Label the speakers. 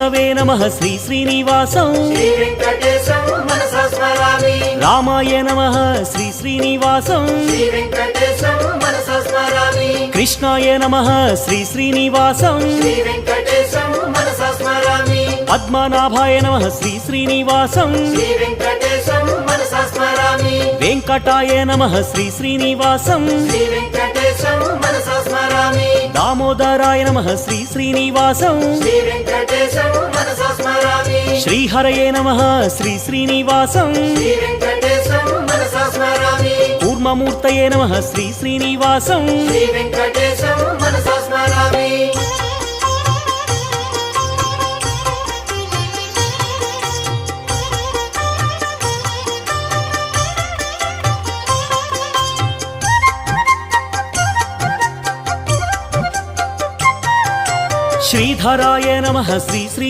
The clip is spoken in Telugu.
Speaker 1: విష్ణవే నమః శ్రీ శ్రీనివాసం
Speaker 2: శ్రీ వెంకటేశం మనసా స్మరామి
Speaker 1: రామాయ నమః శ్రీ శ్రీనివాసం
Speaker 2: శ్రీ వెంకటేశం మనసా స్మరామి
Speaker 1: కృష్ణాయ నమః శ్రీ శ్రీనివాసం
Speaker 2: శ్రీ వెంకటేశం మనసా స్మరామి
Speaker 1: పద్మనాభాయ నమః శ్రీ శ్రీనివాసం
Speaker 2: శ్రీ వెంకటేశం మనసా స్మరామి
Speaker 1: వెంకటాయ నమః శ్రీ శ్రీనివాసం
Speaker 2: శ్రీ వెంకటేశం మనసా స్మరామి
Speaker 1: దామోదరాయ నమః శ్రీ శ్రీనివాసం
Speaker 2: శ్రీ వెంకటేశం మనసా స్మరామి
Speaker 1: శ్రీహరయే నమః శ్రీ శ్రీనివాసం
Speaker 2: శ్రీ వెంకటేశం మనసా స్మరామి
Speaker 1: కూర్మమూర్తయే నమః శ్రీ శ్రీనివాసం
Speaker 2: శ్రీ వెంకటేశం మనసా స్మరామి
Speaker 1: శ్రీధరాయ నమః శ్రీ శ్రీ